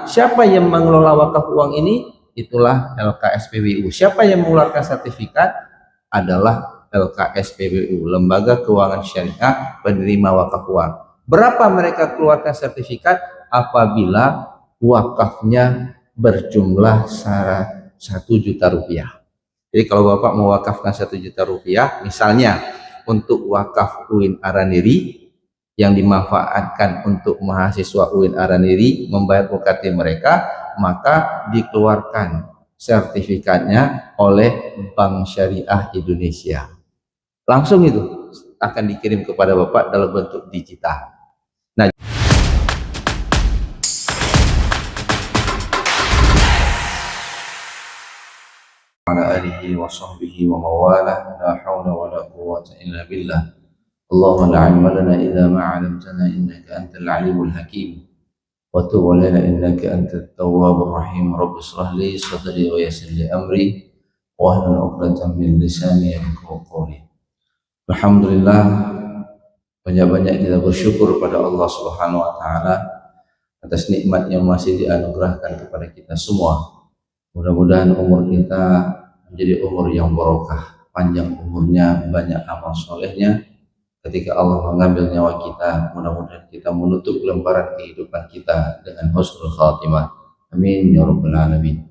siapa yang mengelola wakaf uang ini? Itulah LKSPWU. Siapa yang mengeluarkan sertifikat? Adalah LKSPWU, Lembaga Keuangan Syariah Penerima Wakaf Uang. Berapa mereka keluarkan sertifikat? Apabila wakafnya berjumlah 1 juta rupiah. Jadi kalau Bapak mau wakafkan 1 juta rupiah, misalnya untuk wakaf UIN Araniri yang dimanfaatkan untuk mahasiswa UIN Araniri membayar UKT mereka, maka dikeluarkan sertifikatnya oleh Bank Syariah Indonesia. Langsung itu akan dikirim kepada Bapak dalam bentuk digital. Nah, ala alihi wa sahbihi wa mawalah, la hawla wa la quwwata illa billah. Allahumma la ilma lana illa ma 'allamtana innaka antal alimul hakim. Wa tub 'alaina innaka antat tawwabur rahim. Rabbi shrah li sadri wa yassir li amri wa hlul 'uqdatam min lisani yafqahu qawli. Alhamdulillah, banyak-banyak kita bersyukur pada Allah Subhanahu wa taala atas nikmat yang masih dianugerahkan kepada kita semua. Mudah-mudahan umur kita menjadi umur yang barokah, panjang umurnya, banyak amal solehnya. Ketika Allah mengambil nyawa kita, mudah-mudahan kita menutup lembaran kehidupan kita dengan husnul khatimah. Amin ya rabbal alamin.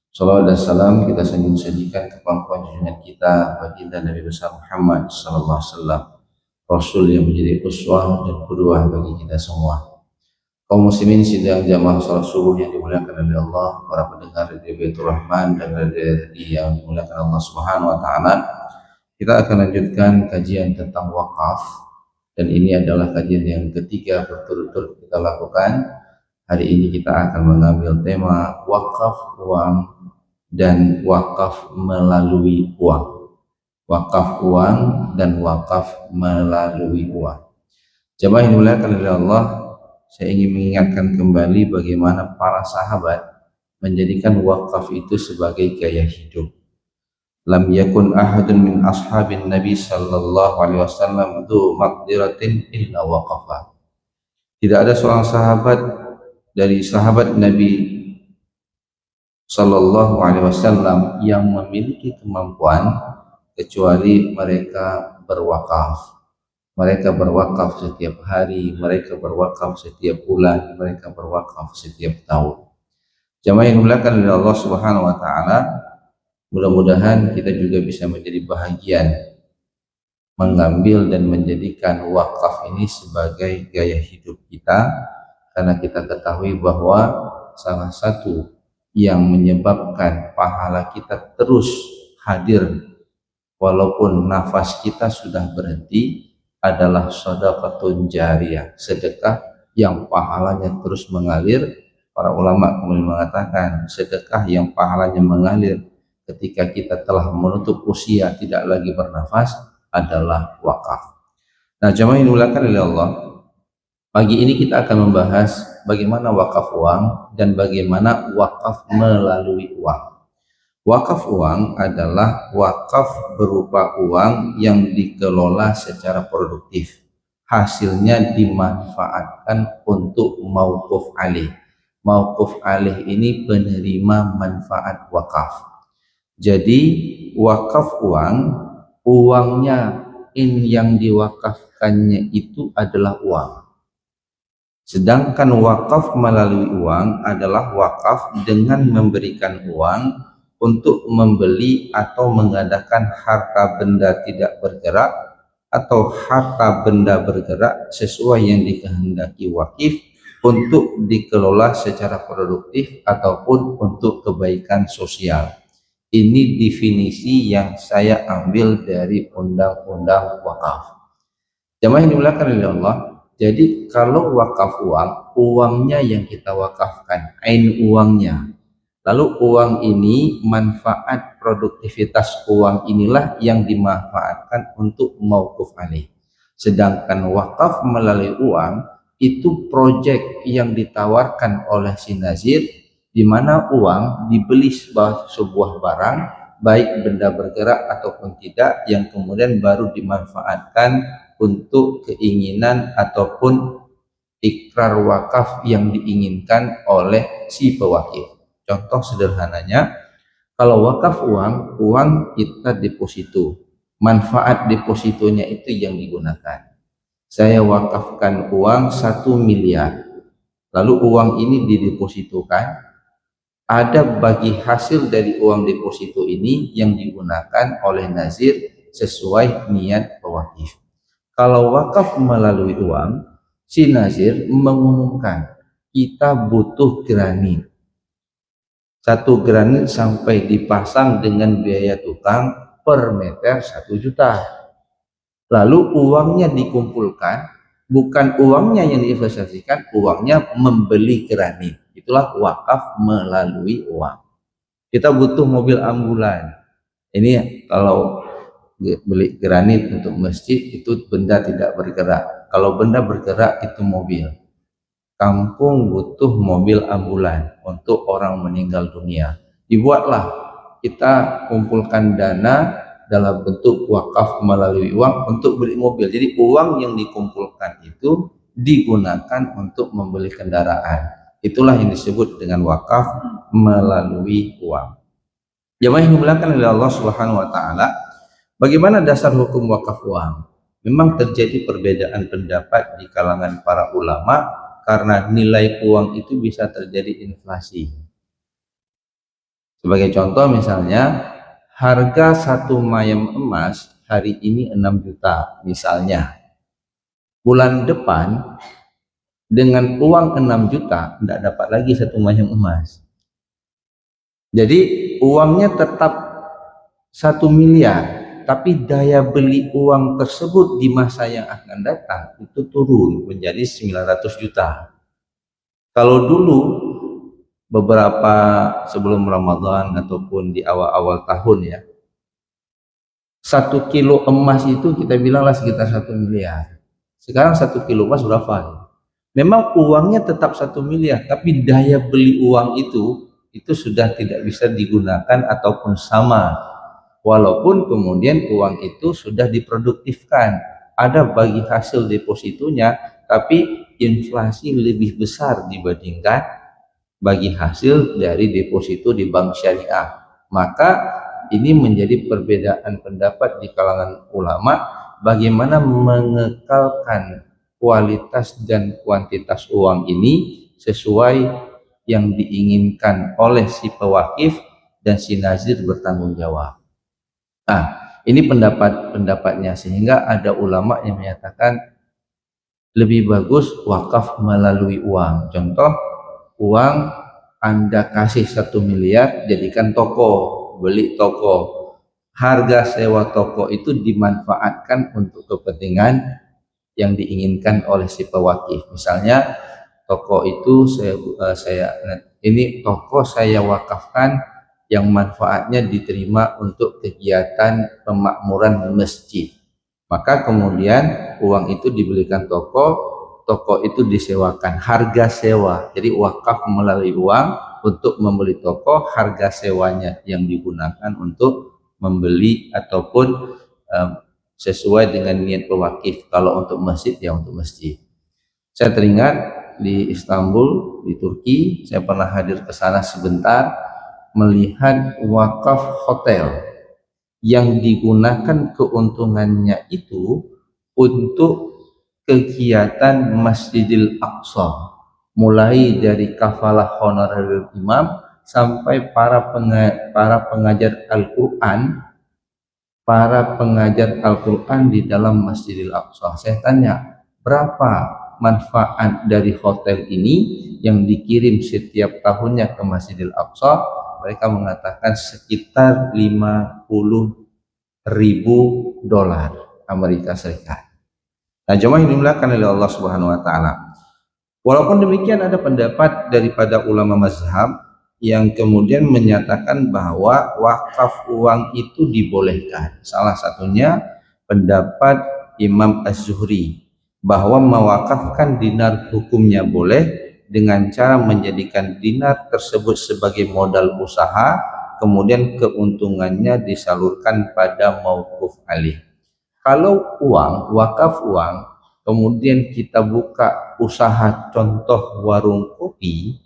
Salawat dan salam kita sajikan ke pangkuan junjungan kita baginda Nabi besar Muhammad sallallahu alaihi wasallam, Rasul yang menjadi uswah dan qudwah bagi kita semua. Kaum muslimin sidang jamaah salat subuh yang dimuliakan oleh Allah, para pendengar Radio Baitur Rahman dan radio yang dimuliakan Allah Subhanahu wa taala. Kita akan lanjutkan kajian tentang wakaf, dan ini adalah kajian yang ketiga berturut-turut kita lakukan. Hari ini kita akan mengambil tema wakaf uang dan wakaf melalui uang. Wakaf uang dan wakaf melalui uang. Jamaah yang dimuliakan oleh Allah, saya ingin mengingatkan kembali bagaimana para sahabat menjadikan wakaf itu sebagai gaya hidup. Lam yakun ahadun min ashabin Nabi sallallahu alaihi wasallam du maqdiratin illa waqafa. Tidak ada seorang sahabat dari sahabat Nabi sallallahu alaihi wasallam yang memiliki kemampuan kecuali mereka berwakaf. Mereka berwakaf setiap hari, mereka berwakaf setiap bulan, mereka berwakaf setiap tahun. Jamaah yang dimuliakan oleh Allah Subhanahu wa taala, mudah-mudahan kita juga bisa menjadi bahagian mengambil dan menjadikan wakaf ini sebagai gaya hidup kita, karena kita ketahui bahwa salah satu yang menyebabkan pahala kita terus hadir walaupun nafas kita sudah berhenti adalah sedekahun jariyah, sedekah yang pahalanya terus mengalir. Para ulama kemudian mengatakan sedekah yang pahalanya mengalir ketika kita telah menutup usia tidak lagi bernafas adalah wakaf. Nah, jamaah yang dimuliakan oleh Allah, pagi ini kita akan membahas bagaimana wakaf uang dan bagaimana wakaf melalui uang. Wakaf uang adalah wakaf berupa uang yang dikelola secara produktif, hasilnya dimanfaatkan untuk mauquf alih. Mauquf alih ini penerima manfaat wakaf. Jadi wakaf uang, uangnya yang diwakafkannya itu adalah uang. Sedangkan wakaf melalui uang adalah wakaf dengan memberikan uang untuk membeli atau mengadakan harta benda tidak bergerak atau harta benda bergerak sesuai yang dikehendaki wakif untuk dikelola secara produktif ataupun untuk kebaikan sosial. Ini definisi yang saya ambil dari undang-undang wakaf. Jamaah yang dimuliakan oleh Allah, jadi kalau wakaf uang, uangnya yang kita wakafkan, ain uangnya. Lalu uang ini, manfaat produktivitas uang inilah yang dimanfaatkan untuk mauquf alih. Sedangkan wakaf melalui uang itu proyek yang ditawarkan oleh si nazir, di mana uang dibeli sebuah barang, baik benda bergerak ataupun tidak, yang kemudian baru dimanfaatkan untuk keinginan ataupun ikrar wakaf yang diinginkan oleh si pewakif. Contoh sederhananya, kalau wakaf uang kita deposito, manfaat depositonya itu yang digunakan. Saya wakafkan uang 1 miliar, lalu uang ini didepositokan, ada bagi hasil dari uang deposito ini yang digunakan oleh nazir sesuai niat pewakif. Kalau wakaf melalui uang, si nazir mengumumkan kita butuh granit. 1 granit sampai dipasang dengan biaya tukang per meter 1 juta. Lalu uangnya dikumpulkan, bukan uangnya yang diinvestasikan, uangnya membeli granit. Itulah wakaf melalui uang. Kita butuh mobil ambulan. Ini kalau beli granit untuk masjid itu benda tidak bergerak. Kalau benda bergerak itu mobil. Kampung butuh mobil ambulan untuk orang meninggal dunia. Dibuatlah, kita kumpulkan dana dalam bentuk wakaf melalui uang untuk beli mobil. Jadi uang yang dikumpulkan itu digunakan untuk membeli kendaraan. Itulah yang disebut dengan wakaf melalui uang. Jamaah yang dimuliakan oleh Allah Subhanahu wa taala, bagaimana dasar hukum wakaf uang? Memang terjadi perbedaan pendapat di kalangan para ulama karena nilai uang itu bisa terjadi inflasi. Sebagai contoh misalnya, harga 1 mayem emas hari ini 6 juta misalnya. Bulan depan dengan uang 6 juta tidak dapat lagi 1 mayem emas. Jadi uangnya tetap 1 miliar, tapi daya beli uang tersebut di masa yang akan datang itu turun menjadi 900 juta. Kalau dulu beberapa sebelum Ramadan ataupun di awal-awal tahun ya, 1 kilo emas itu kita bilanglah sekitar 1 miliar. Sekarang 1 kilo emas berapa? Memang uangnya tetap 1 miliar, tapi daya beli uang itu sudah tidak bisa digunakan ataupun sama. Walaupun kemudian uang itu sudah diproduktifkan, ada bagi hasil depositonya, tapi inflasi lebih besar dibandingkan bagi hasil dari deposito di bank syariah. Maka ini menjadi perbedaan pendapat di kalangan ulama bagaimana mengekalkan kualitas dan kuantitas uang ini sesuai yang diinginkan oleh si pewakif dan si nazir bertanggung jawab. Nah, ini pendapat-pendapatnya, sehingga ada ulama yang menyatakan lebih bagus wakaf melalui uang. Contoh, uang Anda kasih 1 miliar, jadikan toko, beli toko. Harga sewa toko itu dimanfaatkan untuk kepentingan yang diinginkan oleh si pewakif. Misalnya toko itu ini toko saya wakafkan yang manfaatnya diterima untuk kegiatan pemakmuran masjid. Maka kemudian uang itu dibelikan toko itu disewakan, harga sewa. Jadi wakaf melalui uang untuk membeli toko, harga sewanya yang digunakan untuk membeli ataupun sesuai dengan niat pewakif. Kalau untuk masjid ya untuk masjid. Saya teringat di Istanbul, di Turki, saya pernah hadir ke sana sebentar melihat wakaf hotel yang digunakan keuntungannya itu untuk kegiatan Masjidil Aqsa, mulai dari kafalah honorer imam sampai para pengajar Al-Quran, di dalam Masjidil Aqsa. Saya tanya, berapa manfaat dari hotel ini yang dikirim setiap tahunnya ke Masjidil Aqsa? Mereka mengatakan sekitar 50.000 dolar Amerika Serikat. Nah, jemaah yang dimuliakan oleh Allah Subhanahu wa taala. Walaupun demikian, ada pendapat daripada ulama mazhab yang kemudian menyatakan bahwa wakaf uang itu dibolehkan. Salah satunya pendapat Imam Az-Zuhri bahwa mewakafkan dinar hukumnya boleh dengan cara menjadikan dinar tersebut sebagai modal usaha, kemudian keuntungannya disalurkan pada mauquf alih. Kalau uang, wakaf uang, kemudian kita buka usaha contoh warung kopi,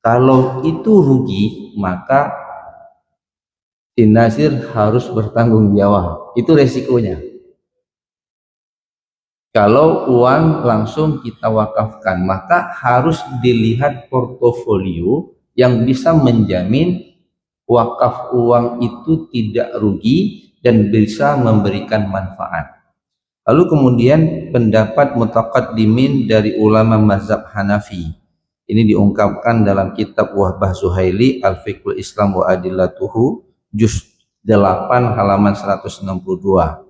kalau itu rugi maka si nazir harus bertanggung jawab. Itu resikonya. Kalau uang langsung kita wakafkan, maka harus dilihat portofolio yang bisa menjamin wakaf uang itu tidak rugi dan bisa memberikan manfaat. Lalu kemudian pendapat mutaqaddimin dari ulama mazhab Hanafi. Ini diungkapkan dalam kitab Wahbah Zuhaili Al-Fiqhul Islam wa Adillatuhu juz 8 halaman 162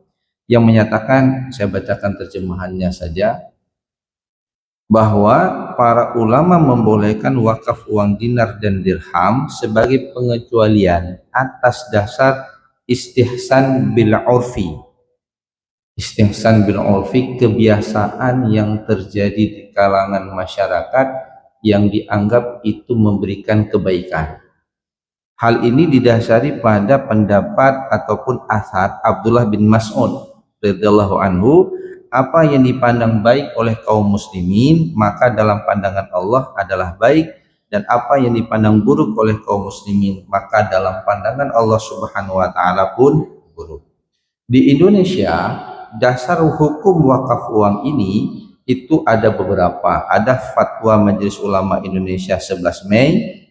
yang menyatakan, saya bacakan terjemahannya saja, bahwa para ulama membolehkan wakaf uang dinar dan dirham sebagai pengecualian atas dasar istihsan bil urfi. Istihsan bil urfi, kebiasaan yang terjadi di kalangan masyarakat yang dianggap itu memberikan kebaikan. Hal ini didasari pada pendapat ataupun asar Abdullah bin Mas'ud radhiyallahu anhu, apa yang dipandang baik oleh kaum muslimin maka dalam pandangan Allah adalah baik, dan apa yang dipandang buruk oleh kaum muslimin maka dalam pandangan Allah Subhanahu wa taala pun buruk. Di Indonesia, dasar hukum wakaf uang ini itu ada beberapa. Ada fatwa Majelis Ulama Indonesia 11 Mei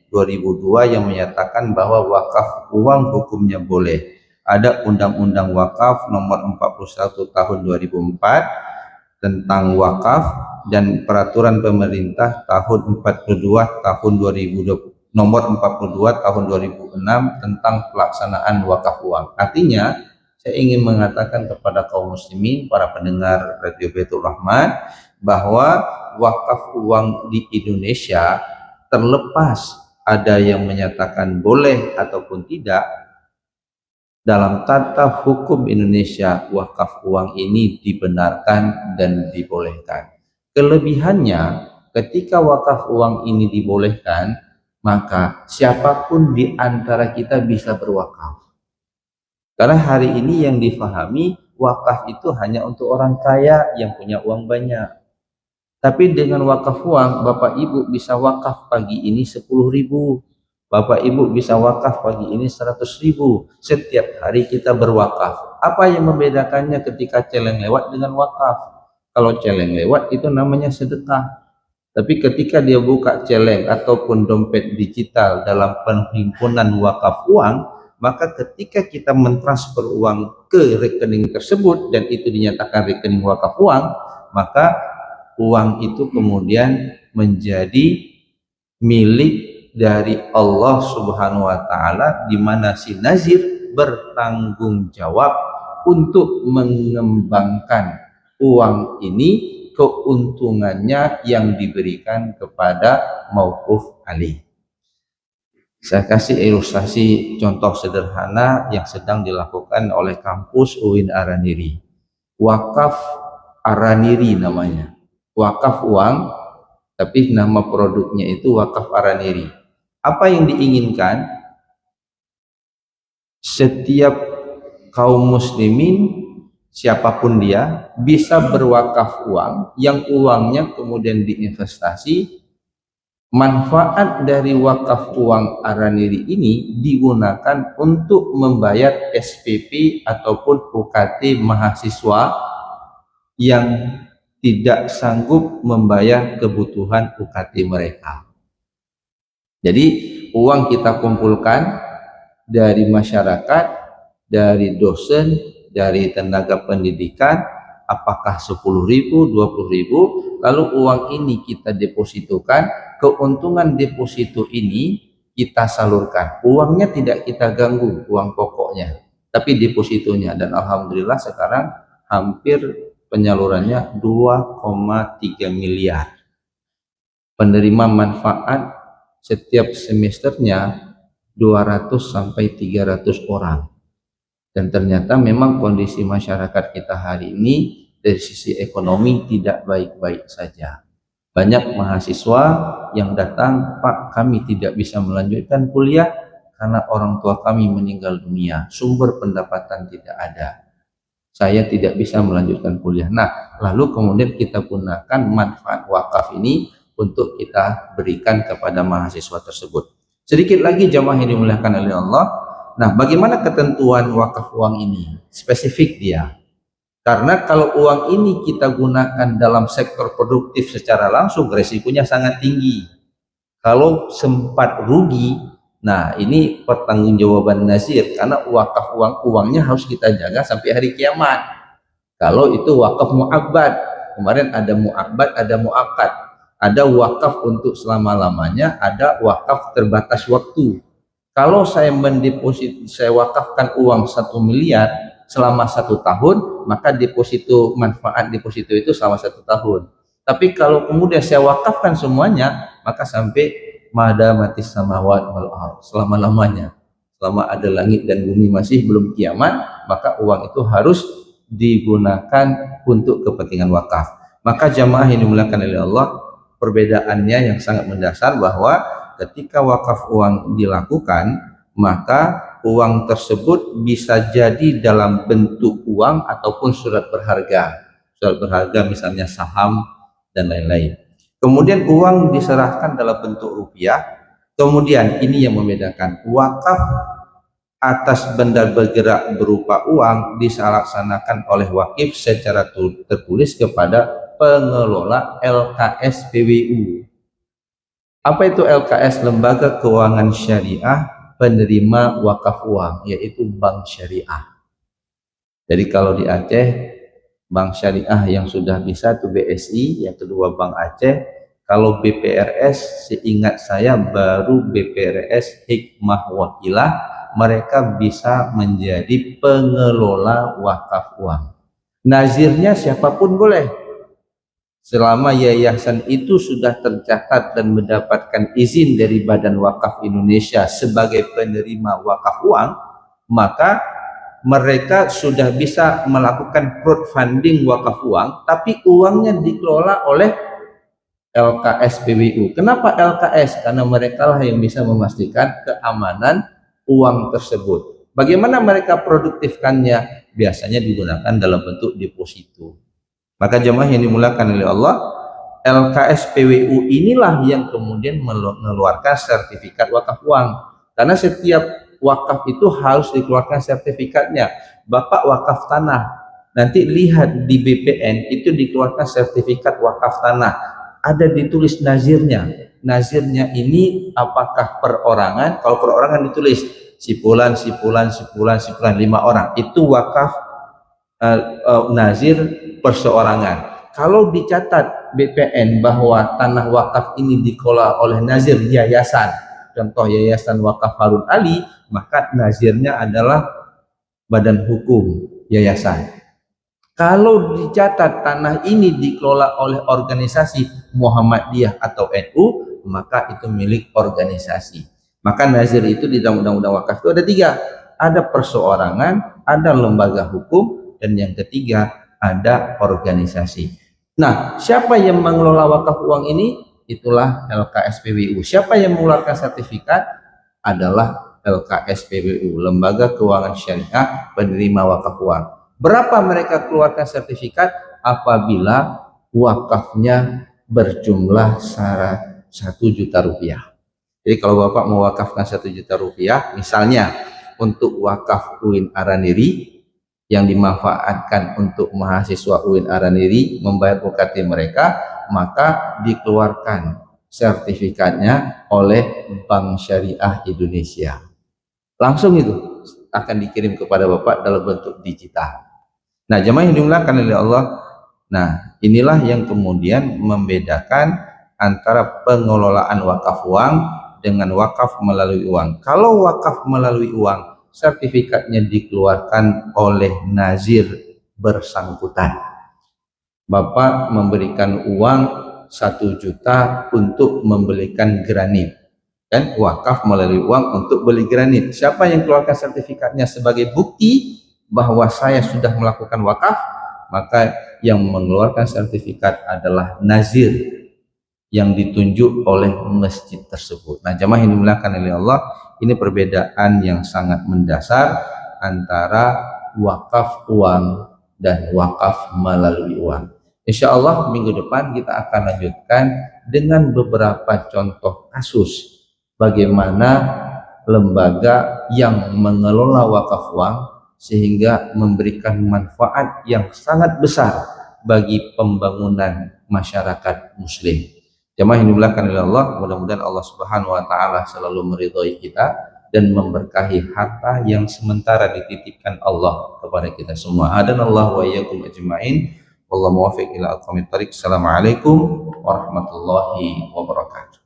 2002 yang menyatakan bahwa wakaf uang hukumnya boleh. Ada Undang-Undang Wakaf nomor 41 tahun 2004 tentang wakaf, dan peraturan pemerintah tahun 42 tahun 2020 nomor 42 tahun 2006 tentang pelaksanaan wakaf uang. Artinya, saya ingin mengatakan kepada kaum muslimin, para pendengar Radio Baitur Rahman, bahwa wakaf uang di Indonesia, terlepas ada yang menyatakan boleh ataupun tidak, dalam tata hukum Indonesia wakaf uang ini dibenarkan dan dibolehkan. Kelebihannya, ketika wakaf uang ini dibolehkan, maka siapapun di antara kita bisa berwakaf. Karena hari ini yang difahami, wakaf itu hanya untuk orang kaya yang punya uang banyak. Tapi dengan wakaf uang, Bapak Ibu bisa wakaf pagi ini 10.000. Bapak Ibu bisa wakaf pagi ini 100.000. Setiap hari kita berwakaf. Apa yang membedakannya ketika celeng lewat dengan wakaf? Kalau celeng lewat itu namanya sedekah. Tapi ketika dia buka celeng ataupun dompet digital dalam penghimpunan wakaf uang, maka ketika kita mentransfer uang ke rekening tersebut dan itu dinyatakan rekening wakaf uang, maka uang itu kemudian menjadi milik dari Allah Subhanahu wa taala, di mana si nazir bertanggung jawab untuk mengembangkan uang ini, keuntungannya yang diberikan kepada mauquf alaih. Saya kasih ilustrasi contoh sederhana yang sedang dilakukan oleh kampus UIN Araniri. Wakaf Araniri namanya. Wakaf uang, tapi nama produknya itu wakaf Araniri. Apa yang diinginkan? Setiap kaum muslimin, siapapun dia, bisa berwakaf uang, yang uangnya kemudian diinvestasi. Manfaat dari wakaf uang Araniri ini digunakan untuk membayar SPP ataupun UKT mahasiswa yang tidak sanggup membayar kebutuhan UKT mereka. Jadi uang kita kumpulkan dari masyarakat, dari dosen, dari tenaga pendidikan, apakah 10.000, 20.000, lalu uang ini kita depositokan, keuntungan deposito ini kita salurkan. Uangnya tidak kita ganggu, uang pokoknya, tapi depositonya, dan alhamdulillah sekarang hampir penyalurannya 2,3 miliar. Penerima manfaat setiap semesternya 200 sampai 300 orang. Dan ternyata memang kondisi masyarakat kita hari ini dari sisi ekonomi tidak baik-baik saja. Banyak mahasiswa yang datang, Pak, kami tidak bisa melanjutkan kuliah karena orang tua kami meninggal dunia, sumber pendapatan tidak ada. saya tidak bisa melanjutkan kuliah. Nah, lalu kemudian kita gunakan manfaat wakaf ini untuk kita berikan kepada mahasiswa tersebut. Sedikit lagi jamaah yang dimuliakan oleh Allah. Nah, bagaimana ketentuan wakaf uang ini? Spesifik dia. Karena kalau uang ini kita gunakan dalam sektor produktif secara langsung, resikonya sangat tinggi. Kalau sempat rugi, nah ini pertanggungjawaban nazir, karena wakaf uangnya harus kita jaga sampai hari kiamat. Kalau itu wakaf mu'abbad, kemarin ada mu'abbad, ada mu'akkad, ada wakaf untuk selama-lamanya, ada wakaf terbatas waktu. Kalau saya mendeposit, saya wakafkan uang 1 miliar selama 1 tahun, maka manfaat deposito itu selama 1 tahun. Tapi kalau kemudian saya wakafkan semuanya, maka sampai mada mati samawat wal ardh, selama-lamanya. Selama ada langit dan bumi masih belum kiamat, maka uang itu harus digunakan untuk kepentingan wakaf. Maka jamaah yang dimuliakan oleh Allah, perbedaannya yang sangat mendasar bahwa ketika wakaf uang dilakukan, maka uang tersebut bisa jadi dalam bentuk uang ataupun surat berharga. Surat berharga misalnya saham dan lain-lain. Kemudian uang diserahkan dalam bentuk rupiah. Kemudian ini yang membedakan, wakaf atas benda bergerak berupa uang dilaksanakan oleh wakif secara tertulis kepada pengelola LKS PWU. Apa itu LKS? Lembaga Keuangan Syariah Penerima Wakaf Uang, yaitu bank syariah. Jadi kalau di Aceh, bank syariah yang sudah bisa itu BSI, yang kedua Bank Aceh. Kalau BPRS, seingat saya baru BPRS Hikmah Wakilah, mereka bisa menjadi pengelola wakaf uang. Nazirnya siapapun boleh, selama yayasan itu sudah tercatat dan mendapatkan izin dari Badan Wakaf Indonesia sebagai penerima wakaf uang, maka mereka sudah bisa melakukan crowdfunding wakaf uang, tapi uangnya dikelola oleh LKS PWU. Kenapa LKS? Karena mereka lah yang bisa memastikan keamanan uang tersebut. Bagaimana mereka produktifkannya? Biasanya digunakan dalam bentuk deposito. Maka jemaah yang dimuliakan oleh Allah, LKS PWU inilah yang kemudian mengeluarkan sertifikat wakaf uang. Karena setiap wakaf itu harus dikeluarkan sertifikatnya. Bapak wakaf tanah, nanti lihat di BPN itu dikeluarkan sertifikat wakaf tanah. Ada ditulis nazirnya. Nazirnya ini apakah perorangan? Kalau perorangan ditulis sipulan 5 orang. Itu wakaf nazir perseorangan. Kalau dicatat BPN bahwa tanah wakaf ini dikelola oleh nazir yayasan, contoh Yayasan Wakaf Harun Ali, maka nazirnya adalah badan hukum yayasan. Kalau dicatat tanah ini dikelola oleh organisasi Muhammadiyah atau NU, maka itu milik organisasi. Maka nazir itu di dalam undang-undang wakaf itu ada 3, ada perseorangan, ada lembaga hukum, dan yang ketiga ada organisasi. Nah, siapa yang mengelola wakaf uang ini? Itulah LKS PWU. Siapa yang mengeluarkan sertifikat? Adalah LKS PWU, Lembaga Keuangan Syariah Penerima Wakaf Uang. Berapa mereka keluarkan sertifikat? Apabila wakafnya berjumlah 1 juta rupiah. Jadi kalau Bapak mau wakafkan 1 juta rupiah, misalnya untuk wakaf UIN Araniri yang dimanfaatkan untuk mahasiswa UIN Araniri membayar UKT mereka, maka dikeluarkan sertifikatnya oleh Bank Syariah Indonesia. Langsung itu akan dikirim kepada Bapak dalam bentuk digital. Nah, jemaah yang dimuliakan oleh Allah, nah inilah yang kemudian membedakan antara pengelolaan wakaf uang dengan wakaf melalui uang. Kalau wakaf melalui uang, sertifikatnya dikeluarkan oleh nazir bersangkutan. Bapak memberikan uang 1 juta untuk membelikan granit, kan wakaf melalui uang untuk beli granit. Siapa yang keluarkan sertifikatnya sebagai bukti bahwa saya sudah melakukan wakaf? Maka yang mengeluarkan sertifikat adalah nazir yang ditunjuk oleh masjid tersebut. Nah, jamaah yang dimuliakan oleh Allah, ini perbedaan yang sangat mendasar antara wakaf uang dan wakaf melalui uang. Insya Allah minggu depan kita akan lanjutkan dengan beberapa contoh kasus bagaimana lembaga yang mengelola wakaf uang sehingga memberikan manfaat yang sangat besar bagi pembangunan masyarakat muslim. Jemaah yang dimuliakan oleh Allah, mudah-mudahan Allah Subhanahu wa taala selalu meridhoi kita dan memberkahi harta yang sementara dititipkan Allah kepada kita semua. Adanallahu wa iyyakum ajmain. Wallahu muwaffiq ila aqwamit thariq. Assalamualaikum warahmatullahi wabarakatuh.